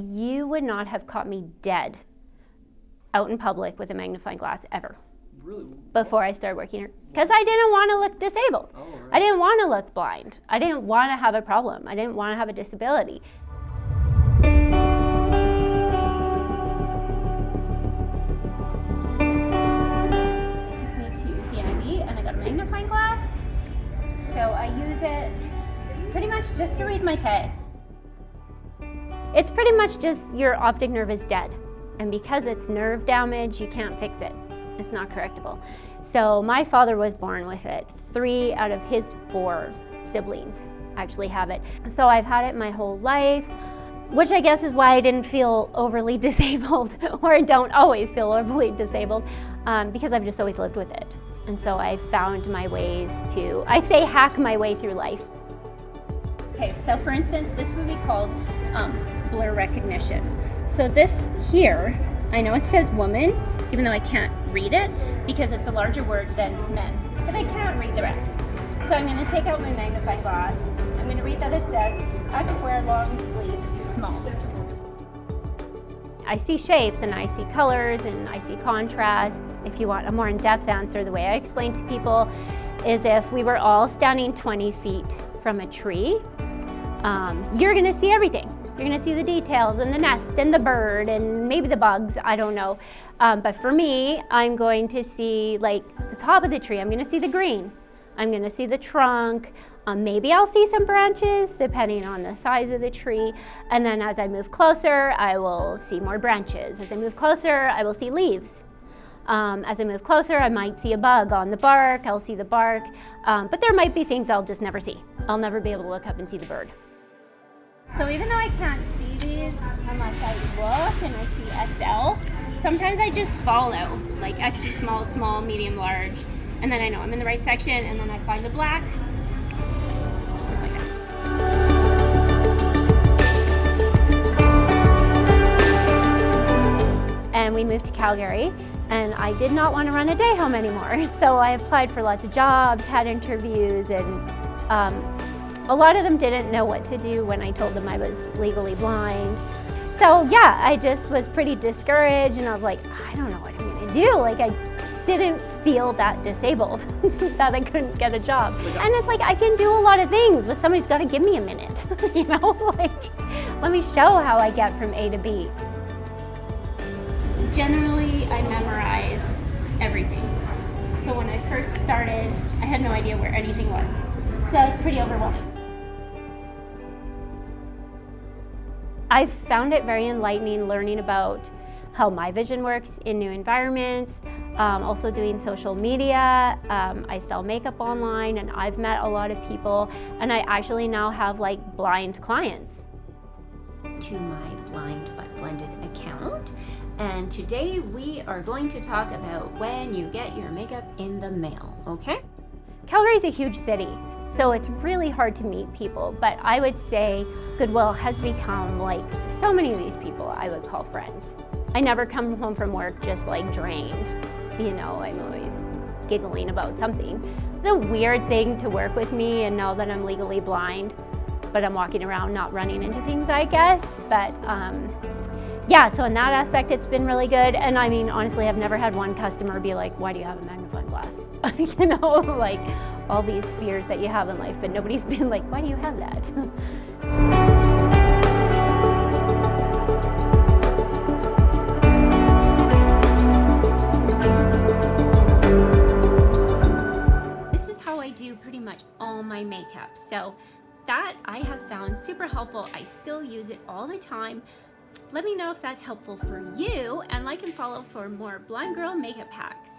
you would not have caught me dead out in public with a magnifying glass ever. Really? Before I started working here, because I didn't want to look disabled. Oh, right. I didn't want to look blind. I didn't want to have a problem. I didn't want to have a disability. They took me to CNIB and I got a magnifying glass. So I use it pretty much just to read my tags. It's pretty much just your optic nerve is dead. And because it's nerve damage, you can't fix it. It's not correctable. So my father was born with it. 3 out of his 4 siblings actually have it. So I've had it my whole life, which I guess is why I didn't feel overly disabled, or don't always feel overly disabled, because I've just always lived with it. And so I found my ways to, I say, hack my way through life. Okay, so for instance, this would be called blur recognition. So this here, I know it says woman, even though I can't read it because it's a larger word than men, but I can't read the rest. So I'm going to take out my magnifying glass. I'm going to read that it says, I can wear long sleeve, small. I see shapes and I see colors and I see contrast. If you want a more in-depth answer, the way I explain to people is if we were all standing 20 feet from a tree, you're going to see everything. You're going to see the details and the nest and the bird and maybe the bugs, I don't know. But for me, I'm going to see like the top of the tree. I'm going to see the green. I'm going to see the trunk. Maybe I'll see some branches depending on the size of the tree. And then as I move closer, I will see more branches. As I move closer, I will see leaves. As I move closer, I might see a bug on the bark. I'll see the bark. But there might be things I'll just never see. I'll never be able to look up and see the bird. So even though I can't see these unless I look and I see XL, sometimes I just follow, like extra small, small, medium, large, and then I know I'm in the right section, and then I find the black, just like that. And we moved to Calgary, and I did not want to run a day home anymore. So I applied for lots of jobs, had interviews, and a lot of them didn't know what to do when I told them I was legally blind. So yeah, I just was pretty discouraged and I was like, I don't know what I'm gonna do. Like I didn't feel that disabled that I couldn't get a job. And it's like, I can do a lot of things, but somebody's gotta give me a minute, you know? Like, let me show how I get from A to B. Generally, I memorize everything. So when I first started, I had no idea where anything was. So I was pretty overwhelmed. I've found it very enlightening learning about how my vision works in new environments, also doing social media. I sell makeup online and I've met a lot of people, and I actually now have like blind clients. To my Blind But Blended account, and today we are going to talk about when you get your makeup in the mail, okay? Calgary's a huge city, so it's really hard to meet people, but I would say Goodwill has become like so many of these people I would call friends. I never come home from work just like drained, you know, I'm always giggling about something. It's a weird thing to work with me and know that I'm legally blind, but I'm walking around not running into things, I guess. But yeah, so in that aspect, it's been really good. And I mean, honestly, I've never had one customer be like, why do you have a magnifying glass? You know, like all these fears that you have in life, but nobody's been like, why do you have that? This is how I do pretty much all my makeup. So that I have found super helpful. I still use it all the time. Let me know if that's helpful for you, and like and follow for more blind girl makeup hacks.